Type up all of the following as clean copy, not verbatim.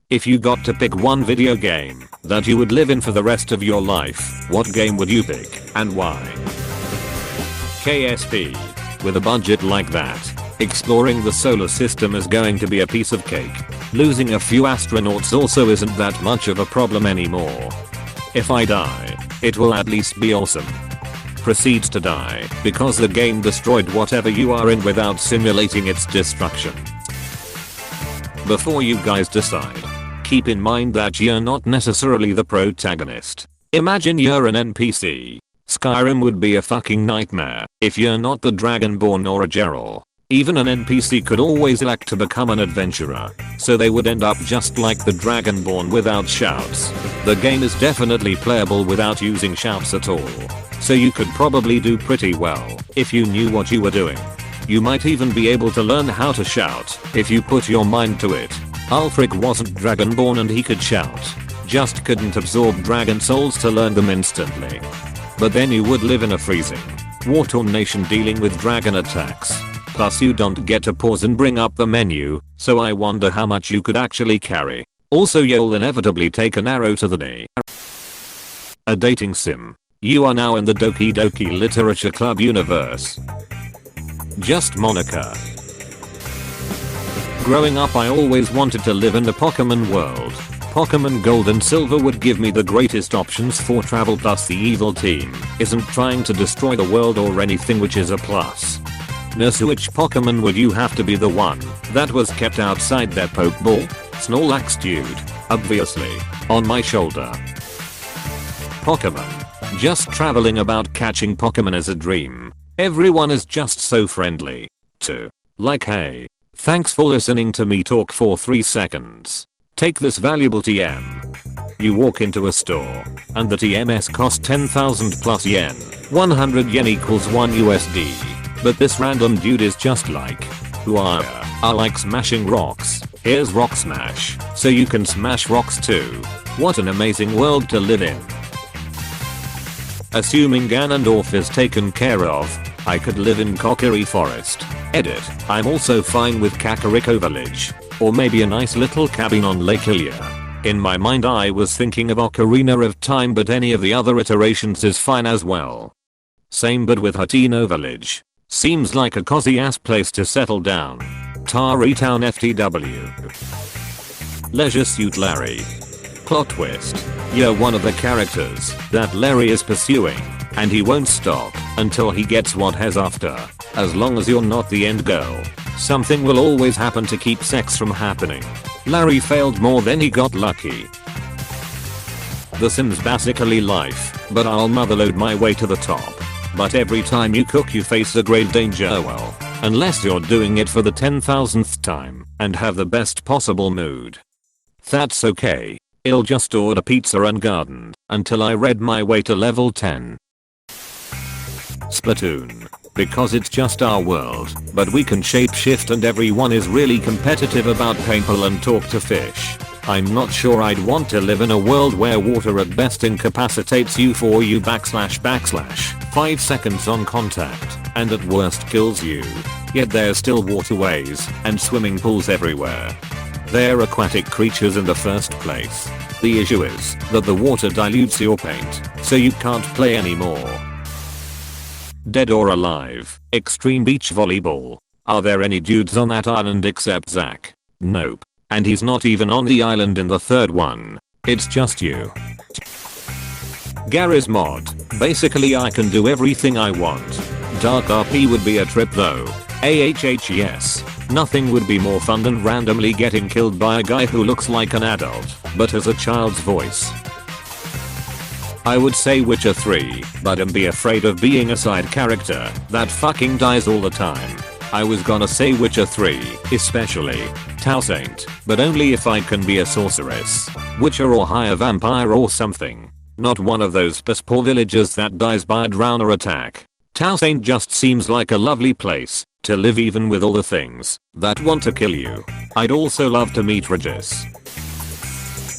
If you got to pick one video game that you would live in for the rest of your life, what game would you pick and why? KSP. With a budget like that, exploring the solar system is going to be a piece of cake. Losing a few astronauts also isn't that much of a problem anymore. If I die, it will at least be awesome. Proceeds to die because the game destroyed whatever you are in without simulating its destruction. Before you guys decide, keep in mind that you're not necessarily the protagonist. Imagine you're an NPC. Skyrim would be a fucking nightmare if you're not the Dragonborn or a Geralt. Even an NPC could always elect to become an adventurer, so they would end up just like the Dragonborn without shouts. The game is definitely playable without using shouts at all, so you could probably do pretty well if you knew what you were doing. You might even be able to learn how to shout if you put your mind to it. Ulfric wasn't Dragonborn and he could shout, just couldn't absorb dragon souls to learn them instantly. But then you would live in a freezing, war-torn nation dealing with dragon attacks. Plus you don't get to pause and bring up the menu, so I wonder how much you could actually carry. Also you'll inevitably take an arrow to the knee. A dating sim. You are now in the Doki Doki Literature Club universe. Just Monica. Growing up I always wanted to live in the Pokemon world. Pokemon Gold and Silver would give me the greatest options for travel, plus the evil team isn't trying to destroy the world or anything, which is a plus. Nurse, which Pokemon would you have to be the one that was kept outside their Pokeball? Snorlax, dude. Obviously. On my shoulder. Pokemon. Just traveling about catching Pokemon is a dream. Everyone is just so friendly. Too. Like, hey, thanks for listening to me talk for 3 seconds. Take this valuable TM. You walk into a store, and the TMS cost 10,000 plus yen. 100 yen equals 1 USD. But this random dude is just like, who are ya? I like smashing rocks. Here's Rock Smash, so you can smash rocks too. What an amazing world to live in. Assuming Ganondorf is taken care of, I could live in Kokiri Forest. Edit. I'm also fine with Kakariko Village. Or maybe a nice little cabin on Lake Ilia. In my mind I was thinking of Ocarina of Time, but any of the other iterations is fine as well. Same but with Hateno Village. Seems like a cozy ass place to settle down. Tari Town FTW. Leisure Suit Larry. Plot twist. You're one of the characters that Larry is pursuing, and he won't stop until he gets what he's after. As long as you're not the end girl, something will always happen to keep sex from happening. Larry failed more than he got lucky. The Sims basically life, but I'll motherload my way to the top. But every time you cook you face a great danger, well, unless you're doing it for the 10,000th time and have the best possible mood. That's okay. I'll just order pizza and garden until I read my way to level 10. Splatoon. Because it's just our world, but we can shapeshift and everyone is really competitive about paintball and talk to fish. I'm not sure I'd want to live in a world where water at best incapacitates you for you / 5 seconds on contact, and at worst kills you. Yet there's still waterways and swimming pools everywhere. They're aquatic creatures in the first place. The issue is that the water dilutes your paint, so you can't play anymore. Dead or alive, extreme beach volleyball. Are there any dudes on that island except Zach? Nope. And he's not even on the island in the third one. It's just you. Gary's mod. Basically I can do everything I want. Dark RP would be a trip though. Yes. Nothing would be more fun than randomly getting killed by a guy who looks like an adult, but has a child's voice. I would say Witcher 3, but I'm be afraid of being a side character that fucking dies all the time. I was gonna say Witcher 3, especially Tau Saint, but only if I can be a sorceress, Witcher or hire vampire or something. Not one of those piss poor villagers that dies by a drown or attack. Tau Saint just seems like a lovely place to live, even with all the things that want to kill you. I'd also love to meet Regis.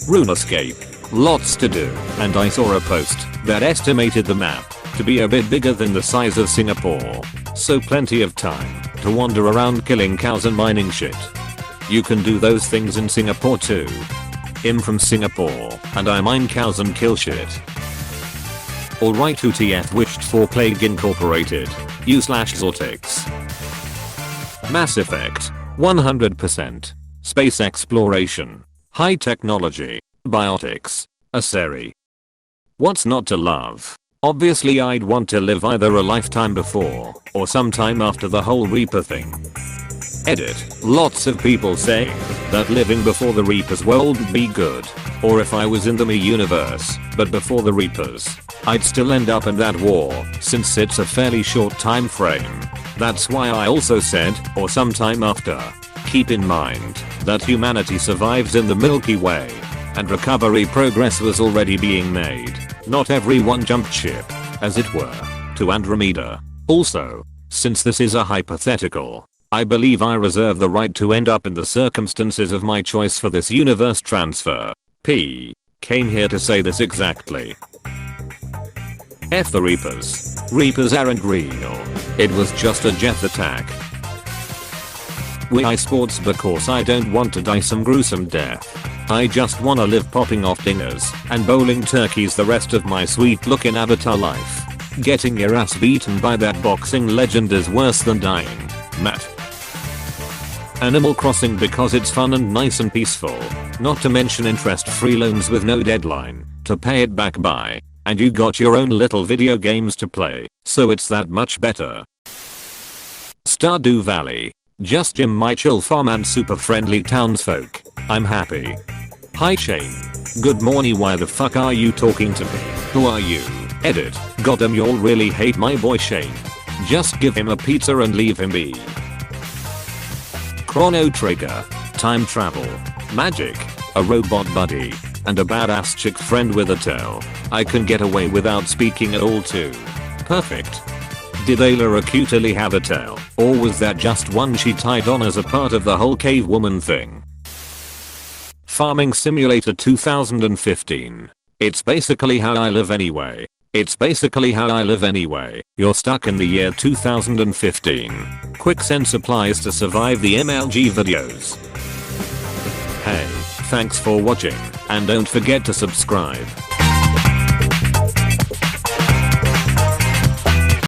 RuneScape. Lots to do, and I saw a post that estimated the map to be a bit bigger than the size of Singapore. So plenty of time to wander around killing cows and mining shit. You can do those things in Singapore too. I'm from Singapore, and I mine cows and kill shit. Alright, WTF wished for Plague Incorporated. U/Zortix. Mass Effect. 100%. Space exploration. High technology. Biotics. A seri. What's not to love? Obviously I'd want to live either a lifetime before or sometime after the whole Reaper thing. Edit. Lots of people say that living before the Reapers world would be good. Or if I was in the me universe, but before the Reapers, I'd still end up in that war since it's a fairly short time frame. That's why I also said, or sometime after. Keep in mind that humanity survives in the Milky Way and recovery progress was already being made. Not everyone jumped ship, as it were, to Andromeda. Also, since this is a hypothetical, I believe I reserve the right to end up in the circumstances of my choice for this universe transfer. P. Came here to say this exactly. F the Reapers. Reapers aren't real. It was just a jet attack. Wii sports because I don't want to die some gruesome death. I just wanna live popping off dingers and bowling turkeys the rest of my sweet looking avatar life. Getting your ass beaten by that boxing legend is worse than dying. Matt. Animal Crossing because it's fun and nice and peaceful. Not to mention interest-free loans with no deadline to pay it back by. And you got your own little video games to play, so it's that much better. Stardew Valley. Just Jim, my chill farm and super friendly townsfolk. I'm happy. Hi Shane. Good morning, why the fuck are you talking to me? Who are you? Edit. Goddamn, y'all really hate my boy Shane. Just give him a pizza and leave him be. Chrono Trigger. Time travel. Magic. A robot buddy. And a badass chick friend with a tail. I can get away without speaking at all too. Perfect. Did Ayla acutely have a tail, or was that just one she tied on as a part of the whole cave woman thing? Farming Simulator 2015. It's basically how I live anyway. It's basically how I live anyway. You're stuck in the year 2015. Quick sense applies to survive the MLG videos. Hey, thanks for watching, and don't forget to subscribe.